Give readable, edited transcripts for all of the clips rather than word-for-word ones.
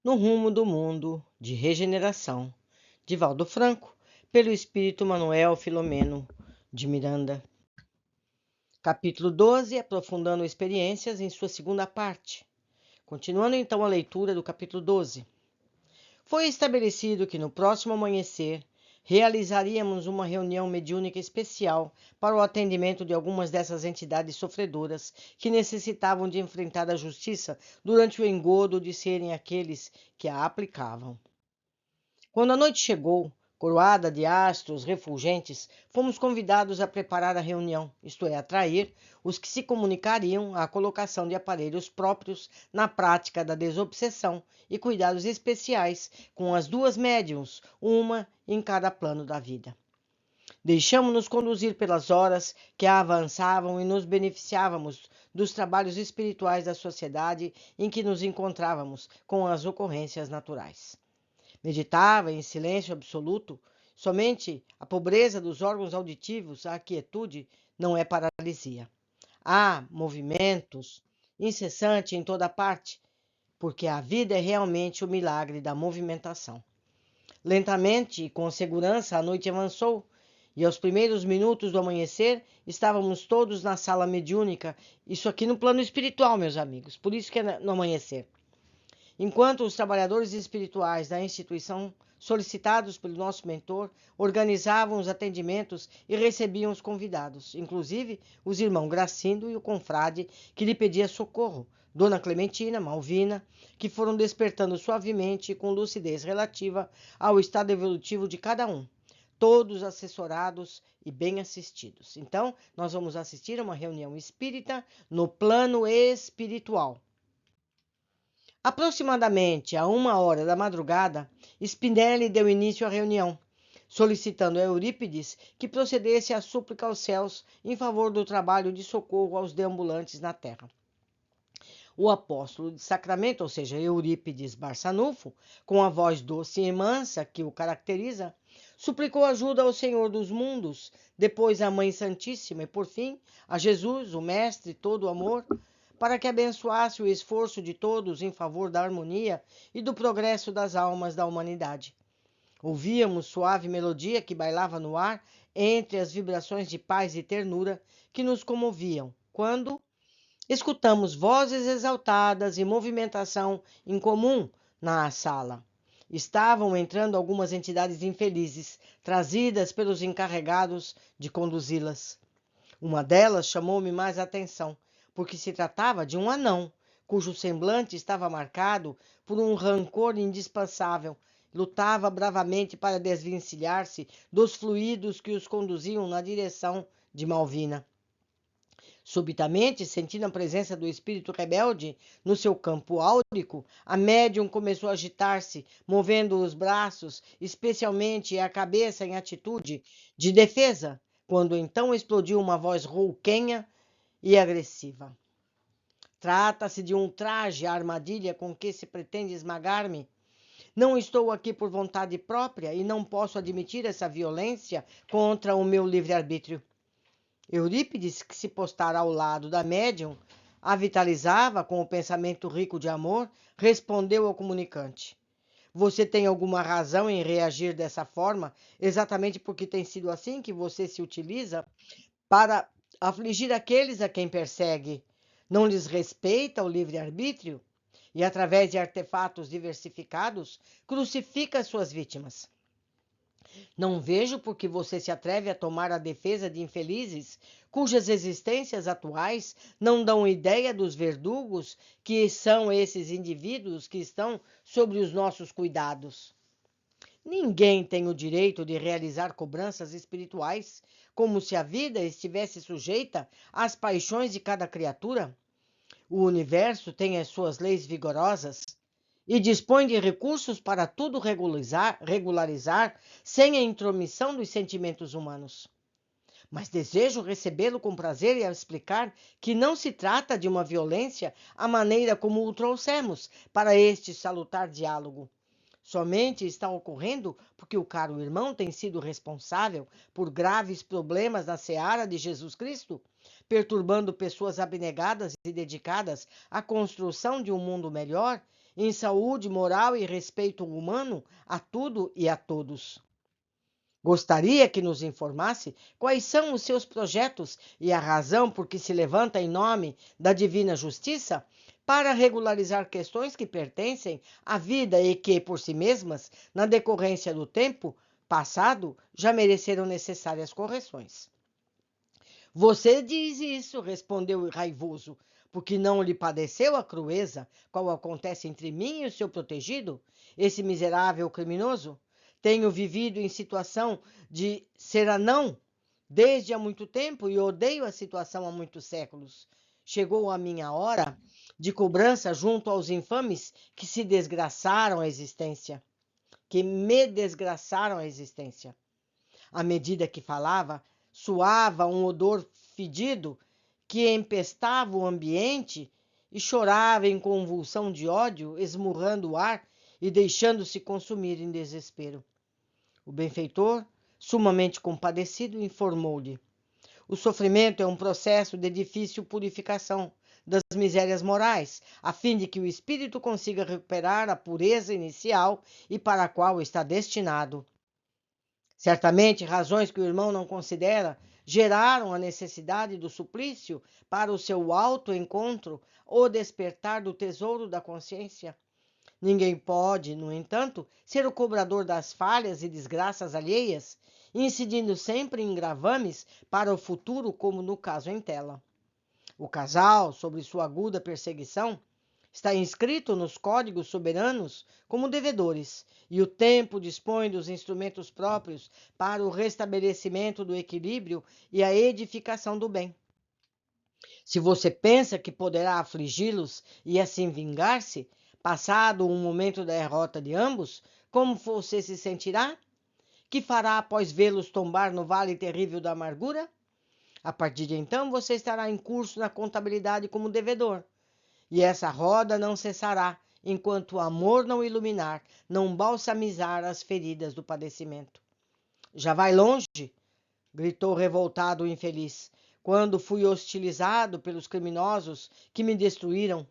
No rumo do mundo de regeneração, de Valdo Franco, pelo espírito Manuel Filomeno de Miranda. Capítulo 12, aprofundando experiências em sua segunda parte. Continuando então a leitura do capítulo 12. Foi estabelecido que no próximo amanhecer realizaríamos uma reunião mediúnica especial para o atendimento de algumas dessas entidades sofredoras que necessitavam de enfrentar a justiça durante o engodo de serem aqueles que a aplicavam. Quando a noite chegou, coroada de astros refulgentes, fomos convidados a preparar a reunião, isto é, atrair os que se comunicariam à colocação de aparelhos próprios na prática da desobsessão e cuidados especiais com as duas médiuns, uma em cada plano da vida. Deixamo-nos conduzir pelas horas que avançavam e nos beneficiávamos dos trabalhos espirituais da sociedade em que nos encontrávamos com as ocorrências naturais. Meditava em silêncio absoluto. Somente a pobreza dos órgãos auditivos, a quietude, não é paralisia. Há movimentos incessantes em toda parte, porque a vida é realmente o milagre da movimentação. Lentamente e com segurança a noite avançou, e aos primeiros minutos do amanhecer estávamos todos na sala mediúnica, isso aqui no plano espiritual, meus amigos, por isso que é no amanhecer. Enquanto os trabalhadores espirituais da instituição, solicitados pelo nosso mentor, organizavam os atendimentos e recebiam os convidados, inclusive os irmãos Gracindo e o confrade que lhe pedia socorro, Dona Clementina, Malvina, que foram despertando suavemente e com lucidez relativa ao estado evolutivo de cada um, todos assessorados e bem assistidos. Então, nós vamos assistir a uma reunião espírita no plano espiritual. Aproximadamente a 1 hora da madrugada, Spinelli deu início à reunião, solicitando a Eurípides que procedesse à súplica aos céus em favor do trabalho de socorro aos deambulantes na terra. O apóstolo de Sacramento, ou seja, Eurípides Barçanufo, com a voz doce e mansa que o caracteriza, suplicou ajuda ao Senhor dos mundos, depois à Mãe Santíssima e, por fim, a Jesus, o Mestre todo amor, para que abençoasse o esforço de todos em favor da harmonia e do progresso das almas da humanidade. Ouvíamos suave melodia que bailava no ar entre as vibrações de paz e ternura que nos comoviam, quando escutamos vozes exaltadas e movimentação incomum na sala. Estavam entrando algumas entidades infelizes, trazidas pelos encarregados de conduzi-las. Uma delas chamou-me mais a atenção, porque se tratava de um anão, cujo semblante estava marcado por um rancor indispensável. Lutava bravamente para desvencilhar-se dos fluidos que os conduziam na direção de Malvina. Subitamente, sentindo a presença do espírito rebelde no seu campo áurico, a médium começou a agitar-se, movendo os braços, especialmente a cabeça em atitude de defesa, quando então explodiu uma voz rouquenha e agressiva. Trata-se de um traje, a armadilha com que se pretende esmagar-me. Não estou aqui por vontade própria e não posso admitir essa violência contra o meu livre-arbítrio. Eurípides, que se postara ao lado da médium, a vitalizava com o pensamento rico de amor, respondeu ao comunicante: Você tem alguma razão em reagir dessa forma, exatamente porque tem sido assim que você se utiliza para afligir aqueles a quem persegue. Não lhes respeita o livre-arbítrio e, através de artefatos diversificados, crucifica suas vítimas. Não vejo por que você se atreve a tomar a defesa de infelizes cujas existências atuais não dão ideia dos verdugos que são esses indivíduos que estão sobre os nossos cuidados. Ninguém tem o direito de realizar cobranças espirituais, como se a vida estivesse sujeita às paixões de cada criatura. O universo tem as suas leis vigorosas e dispõe de recursos para tudo regularizar sem a intromissão dos sentimentos humanos. Mas desejo recebê-lo com prazer e explicar que não se trata de uma violência à maneira como o trouxemos para este salutar diálogo. Somente está ocorrendo porque o caro irmão tem sido responsável por graves problemas na seara de Jesus Cristo, perturbando pessoas abnegadas e dedicadas à construção de um mundo melhor em saúde moral e respeito humano a tudo e a todos. Gostaria que nos informasse quais são os seus projetos e a razão por que se levanta em nome da divina justiça para regularizar questões que pertencem à vida e que, por si mesmas, na decorrência do tempo passado, já mereceram necessárias correções. Você diz isso, respondeu raivoso, porque não lhe padeceu a crueza, qual acontece entre mim e o seu protegido, esse miserável criminoso? Tenho vivido em situação de seranão desde há muito tempo e odeio a situação há muitos séculos. Chegou a minha hora de cobrança junto aos infames que se desgraçaram a existência, que me desgraçaram a existência. À medida que falava, suava um odor fedido que empestava o ambiente e chorava em convulsão de ódio, esmurrando o ar e deixando-se consumir em desespero. O benfeitor, sumamente compadecido, informou-lhe: o sofrimento é um processo de difícil purificação das misérias morais, a fim de que o espírito consiga recuperar a pureza inicial e para a qual está destinado. Certamente, razões que o irmão não considera geraram a necessidade do suplício para o seu autoencontro ou despertar do tesouro da consciência. Ninguém pode, no entanto, ser o cobrador das falhas e desgraças alheias, incidindo sempre em gravames para o futuro, como no caso em tela. O casal, sobre sua aguda perseguição, está inscrito nos códigos soberanos como devedores, e o tempo dispõe dos instrumentos próprios para o restabelecimento do equilíbrio e a edificação do bem. Se você pensa que poderá afligi-los e assim vingar-se, passado um momento da derrota de ambos, como você se sentirá? Que fará após vê-los tombar no vale terrível da amargura? A partir de então, você estará em curso na contabilidade como devedor. E essa roda não cessará enquanto o amor não iluminar, não balsamizar as feridas do padecimento. Já vai longe? Gritou revoltado o infeliz, quando fui hostilizado pelos criminosos que me destruíram.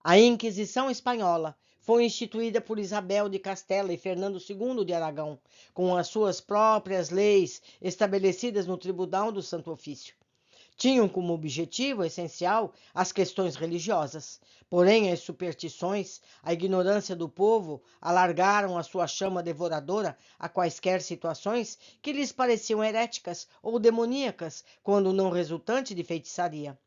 A Inquisição Espanhola foi instituída por Isabel de Castela e Fernando II de Aragão, com as suas próprias leis estabelecidas no Tribunal do Santo Ofício. Tinham como objetivo essencial as questões religiosas, porém as superstições, a ignorância do povo alargaram a sua chama devoradora a quaisquer situações que lhes pareciam heréticas ou demoníacas, quando não resultante de feitiçaria.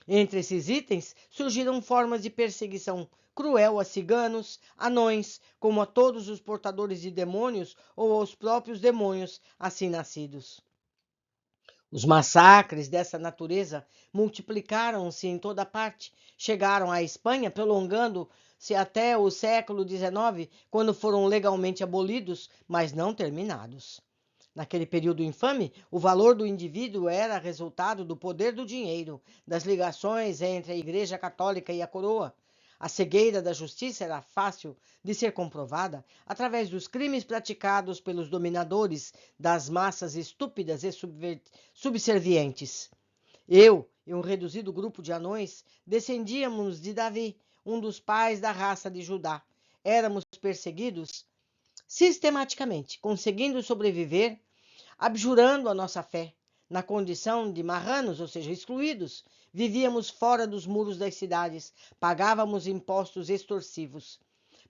Entre esses itens surgiram formas de perseguição cruel a ciganos, anões, como a todos os portadores de demônios ou aos próprios demônios assim nascidos. Os massacres dessa natureza multiplicaram-se em toda parte, chegaram à Espanha, prolongando-se até o século XIX, quando foram legalmente abolidos, mas não terminados. Naquele período infame, o valor do indivíduo era resultado do poder do dinheiro, das ligações entre a Igreja Católica e a coroa. A cegueira da justiça era fácil de ser comprovada através dos crimes praticados pelos dominadores das massas estúpidas e subservientes. Eu e um reduzido grupo de anões descendíamos de Davi, um dos pais da raça de Judá. Éramos perseguidos sistematicamente, conseguindo sobreviver, abjurando a nossa fé. Na condição de marranos, ou seja, excluídos, vivíamos fora dos muros das cidades, pagávamos impostos extorsivos.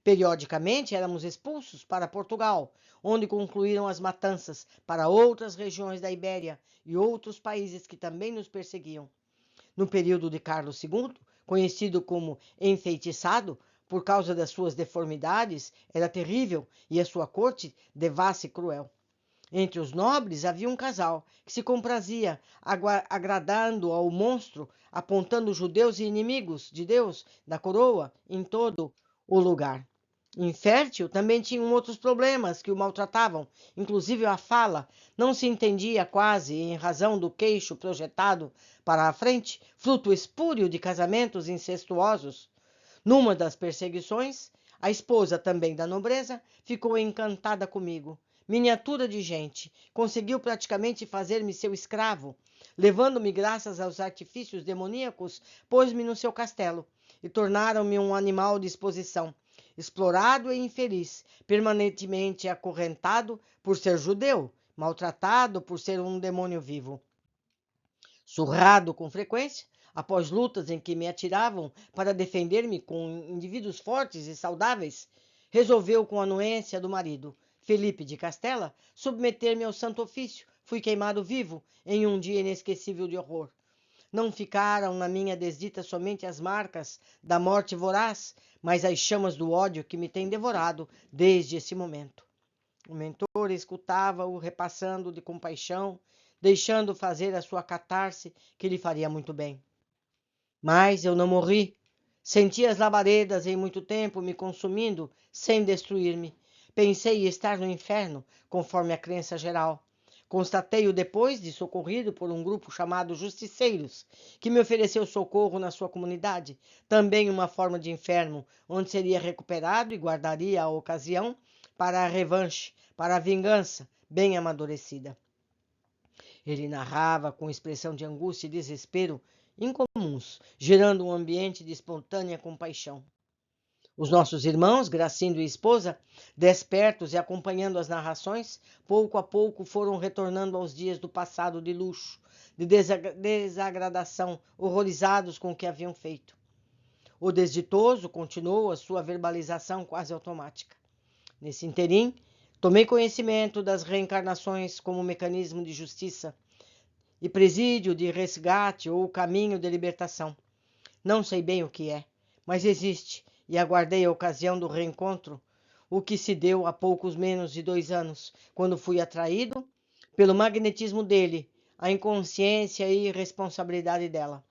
Periodicamente éramos expulsos para Portugal, onde concluíram as matanças para outras regiões da Ibéria e outros países que também nos perseguiam. No período de Carlos II, conhecido como enfeitiçado, por causa das suas deformidades, era terrível e a sua corte devassa e cruel. Entre os nobres havia um casal que se comprazia, agradando ao monstro, apontando judeus e inimigos de Deus, da coroa, em todo o lugar. Infértil, também tinham outros problemas que o maltratavam, inclusive a fala. Não se entendia quase, em razão do queixo projetado para a frente, fruto espúrio de casamentos incestuosos. Numa das perseguições, a esposa também da nobreza ficou encantada comigo. Miniatura de gente, conseguiu praticamente fazer-me seu escravo. Levando-me graças aos artifícios demoníacos, pôs-me no seu castelo. e tornaram-me um animal de exposição, explorado e infeliz, permanentemente acorrentado por ser judeu, maltratado por ser um demônio vivo. Surrado com frequência, após lutas em que me atiravam para defender-me com indivíduos fortes e saudáveis, resolveu, com a anuência do marido, Felipe de Castela, submeter-me ao santo ofício. Fui queimado vivo em um dia inesquecível de horror. Não ficaram na minha desdita somente as marcas da morte voraz, mas as chamas do ódio que me têm devorado desde esse momento. O mentor escutava-o repassando de compaixão, deixando fazer a sua catarse, que lhe faria muito bem. Mas eu não morri. Senti as labaredas em muito tempo me consumindo, sem destruir-me. Pensei estar no inferno, conforme a crença geral. Constatei-o depois de socorrido por um grupo chamado Justiceiros, que me ofereceu socorro na sua comunidade, também uma forma de inferno, onde seria recuperado e guardaria a ocasião para a revanche, para a vingança, bem amadurecida. Ele narrava com expressão de angústia e desespero incomuns, gerando um ambiente de espontânea compaixão. Os nossos irmãos, Gracindo e esposa, despertos e acompanhando as narrações, pouco a pouco foram retornando aos dias do passado de luxo, de desagradação, horrorizados com o que haviam feito. O desditoso continuou a sua verbalização quase automática. Nesse interim, tomei conhecimento das reencarnações como mecanismo de justiça e presídio de resgate ou caminho de libertação. Não sei bem o que é, mas existe, e aguardei a ocasião do reencontro, o que se deu há poucos menos de 2 anos, quando fui atraído pelo magnetismo dele, a inconsciência e irresponsabilidade dela.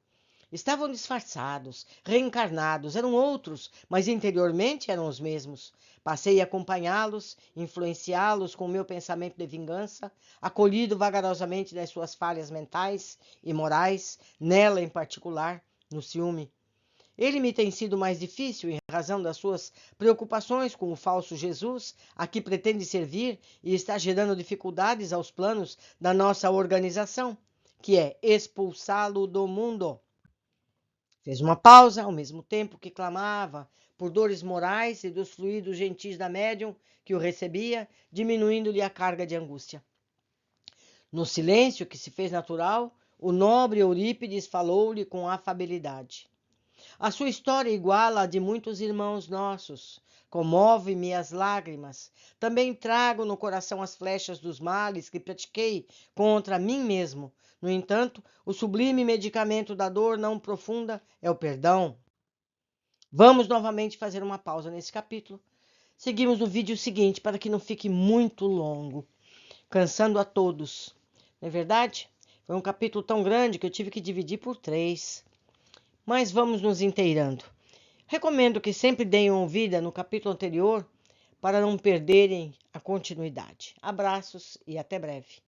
Estavam disfarçados, reencarnados, eram outros, mas interiormente eram os mesmos. Passei a acompanhá-los, influenciá-los com o meu pensamento de vingança, acolhido vagarosamente das suas falhas mentais e morais, nela em particular, no ciúme. Ele me tem sido mais difícil em razão das suas preocupações com o falso Jesus, a que pretende servir e está gerando dificuldades aos planos da nossa organização, que é expulsá-lo do mundo. Fez uma pausa, ao mesmo tempo que clamava por dores morais e dos fluidos gentis da médium que o recebia, diminuindo-lhe a carga de angústia. No silêncio que se fez natural, o nobre Eurípides falou-lhe com afabilidade. A sua história iguala a de muitos irmãos nossos. Comove-me as lágrimas. Também trago no coração as flechas dos males que pratiquei contra mim mesmo. No entanto, o sublime medicamento da dor não profunda é o perdão. Vamos novamente fazer uma pausa nesse capítulo. Seguimos no vídeo seguinte para que não fique muito longo, cansando a todos. Não é verdade? Foi um capítulo tão grande que eu tive que dividir por 3. Mas vamos nos inteirando. Recomendo que sempre deem ouvida no capítulo anterior para não perderem a continuidade. Abraços e até breve.